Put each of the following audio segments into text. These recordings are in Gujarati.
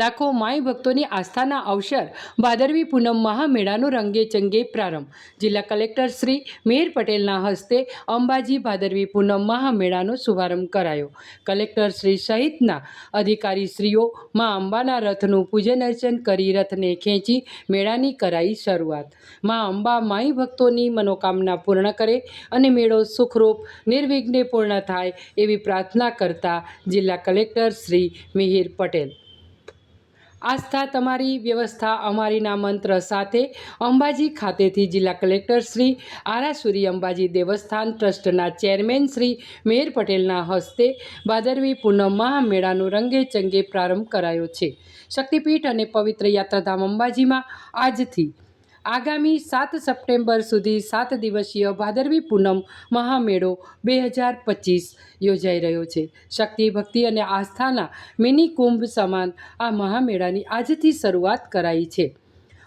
લાખો માઈ ભક્તોની આસ્થાના અવસર ભાદરવી પૂનમ મહામેળાનો રંગે ચંગે પ્રારંભ. જિલ્લા કલેક્ટર શ્રી મિહિર પટેલના હસ્તે અંબાજી ભાદરવી પૂનમ મહામેળાનો શુભારંભ કરાયો. કલેક્ટર શ્રી સહિતના અધિકારીશ્રીઓ મા અંબાના રથનું પૂજન અર્ચન કરી રથને ખેંચી મેળાની કરાઈ શરૂઆત. મા અંબા માઈ ભક્તોની મનોકામના પૂર્ણ કરે અને મેળો સુખરૂપ નિર્વિઘ્ને પૂર્ણ થાય એવી પ્રાર્થના કરતા જિલ્લા કલેક્ટર શ્રી મિહિર પટેલ. આસ્થા તમારી, વ્યવસ્થા અમારીના મંત્ર સાથે અંબાજી ખાતેથી જિલ્લા કલેક્ટર શ્રી આરાસુરી અંબાજી દેવસ્થાન ટ્રસ્ટના ચેરમેન શ્રી મિહિર પટેલના હસ્તે ભાદરવી પૂનમ મહામેળાનો રંગે ચંગે પ્રારંભ કરાયો છે. શક્તિપીઠ અને પવિત્ર યાત્રાધામ અંબાજીમાં આજથી આગામી 7 સપ્ટેમ્બર સુધી 7 દિવસીય ભાદરવી પૂનમ મહામેળો 2025 યોજાઈ રહ્યો છે. શક્તિ, ભક્તિ અને આસ્થાના મિની કુંભ સમાન આ મહામેળાની આજથી શરૂઆત કરાઈ છે.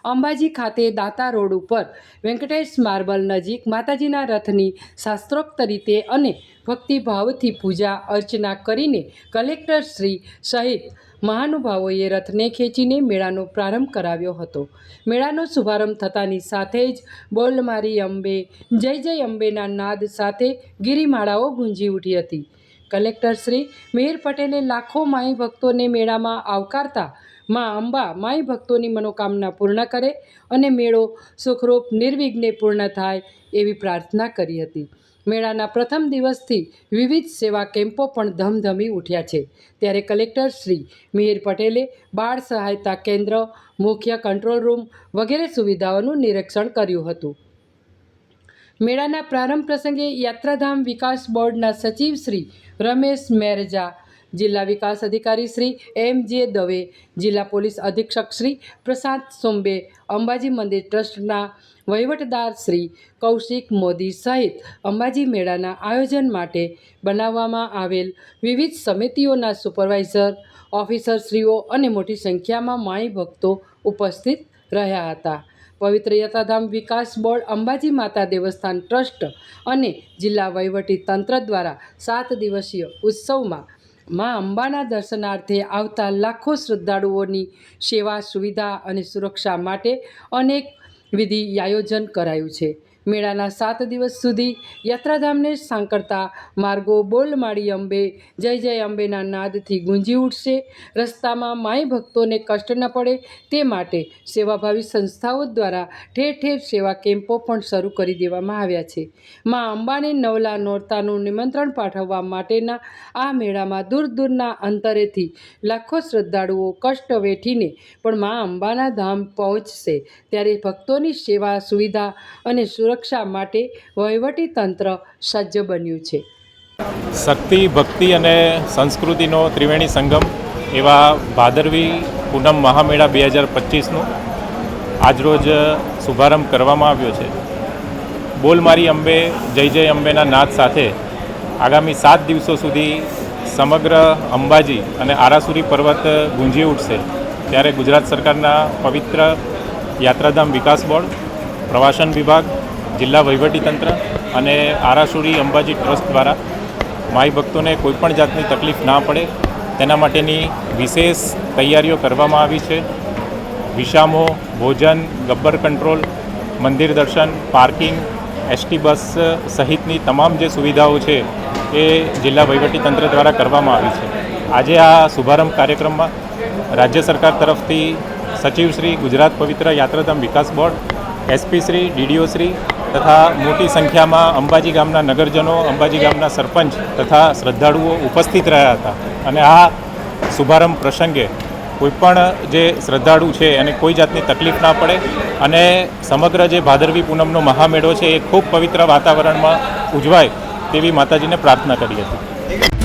અંબાજી ખાતે દાતા રોડ ઉપર વેંકટેશ માર્બલ નજીક માતાજીના રથની શાસ્ત્રોક્ત રીતે અને ભક્તિભાવથી પૂજા અર્ચના કરીને કલેક્ટર શ્રી સહિત મહાનુભાવોએ રથને ખેંચીને મેળાનો પ્રારંભ કરાવ્યો હતો. મેળાનો શુભારંભ થતાની સાથે જ બોલ મારી અંબે, જય જય અંબેના નાદ સાથે ગિરિમાળાઓ ગુંજી ઉઠી હતી. કલેક્ટર શ્રી મિહિર પટેલે લાખો માઈ ભક્તોને મેળામાં આવકારતા મા અંબા માઈ ભક્તોની મનોકામના પૂર્ણ કરે અને મેળો સુખરૂપ નિર્વિઘ્ને પૂર્ણ થાય એવી પ્રાર્થના કરી હતી. મેળાના પ્રથમ દિવસથી વિવિધ સેવા કેમ્પો પણ ધમધમી ઉઠ્યા છે. ત્યારે કલેક્ટર શ્રી મિહિર પટેલે બાળ સહાયતા કેન્દ્ર, મુખ્ય કંટ્રોલ રૂમ વગેરે સુવિધાઓનું નિરીક્ષણ કર્યું હતું. મેળાના પ્રારંભ પ્રસંગે યાત્રાધામ વિકાસ બોર્ડના સચિવ શ્રી રમેશ મેરજા, જિલ્લા વિકાસ અધિકારી શ્રી M.J. દવે, જિલ્લા પોલીસ અધિક્ષક શ્રી પ્રશાંત સુંબે, અંબાજી મંદિર ટ્રસ્ટના વહીવટદાર શ્રી કૌશિક મોદી સહિત અંબાજી મેળાના આયોજન માટે બનાવવામાં આવેલ વિવિધ સમિતિઓના સુપરવાઇઝર, ઓફિસરશ્રીઓ અને મોટી સંખ્યામાં માઈ ભક્તો ઉપસ્થિત રહ્યા હતા. પવિત્ર યાત્રાધામ વિકાસ બોર્ડ, અંબાજી માતા દેવસ્થાન ટ્રસ્ટ અને જિલ્લા વહીવટી તંત્ર દ્વારા 7 દિવસીય ઉત્સવમાં મા અંબાના દર્શનાર્થે આવતા લાખો શ્રદ્ધાળુઓની સેવા, સુવિધા અને સુરક્ષા માટે અનેકવિધ આયોજન કરાયું છે. મેળાના 7 દિવસ સુધી યાત્રાધામને સાંકળતા માર્ગો બોલ માળી અંબે, જય જય અંબેના નાદથી ગુંજી ઉઠશે. રસ્તામાં માઈ ભક્તોને કષ્ટ ન પડે તે માટે સેવાભાવી સંસ્થાઓ દ્વારા ઠેર ઠેર સેવા કેમ્પો પણ શરૂ કરી દેવામાં આવ્યા છે. મા અંબાને નવલા નોરતાનું નિમંત્રણ પાઠવવા માટેના આ મેળામાં દૂર દૂરના અંતરેથી લાખો શ્રદ્ધાળુઓ કષ્ટ વેઠીને પણ મા અંબાના ધામ પહોંચશે. ત્યારે ભક્તોની સેવા, સુવિધા અને સુરક્ષા માટે વહીવટી તંત્ર સજ્જ બન્યું છે. શક્તિ, ભક્તિ અને સંસ્કૃતિનો ત્રિવેણી સંગમ એવા ભાદરવી પૂનમ મહામેળા 2025નો આજરોજ શુભારંભ કરવામાં આવ્યો છે. બોલ મારી અંબે, જય જય અંબેના નાદ સાથે આગામી 7 દિવસો સુધી સમગ્ર અંબાજી અને આરાસુરી પર્વત ગુંજી ઉઠશે. ત્યારે ગુજરાત સરકારના પવિત્ર યાત્રાધામ વિકાસ બોર્ડ, પ્રવાસન વિભાગ, જિલ્લા વહીવટીતંત્ર અને આરાસુરી અંબાજી ટ્રસ્ટ દ્વારા માઈ ભક્તોને કોઈપણ જાતની તકલીફ ના પડે તેના માટેની વિશેષ તૈયારીઓ કરવામાં આવી છે. વિસામો, ભોજન, ગબ્બર કંટ્રોલ, મંદિર દર્શન, પાર્કિંગ, એસટી બસ સહિતની તમામ જે સુવિધાઓ છે એ જિલ્લા વહીવટીતંત્ર દ્વારા કરવામાં આવી છે. આજે આ શુભારંભ કાર્યક્રમમાં રાજ્ય સરકાર તરફથી સચિવશ્રી, ગુજરાત પવિત્ર યાત્રાધામ વિકાસ board, SP Shri, DDO Shri તથા મોટી સંખ્યામાં અંબાજી ગામના નગરજનો, અંબાજી ગામના સરપંચ તથા શ્રદ્ધાળુઓ ઉપસ્થિત રહ્યા હતા. અને આ શુભારંભ પ્રસંગે કોઈપણ જે શ્રદ્ધાળુ છે એને કોઈ જાતની તકલીફ ના પડે અને સમગ્ર જે ભાદરવી પૂનમનો મહામેળો છે એ ખૂબ પવિત્ર વાતાવરણમાં ઉજવાય તેવી માતાજીને પ્રાર્થના કરી હતી.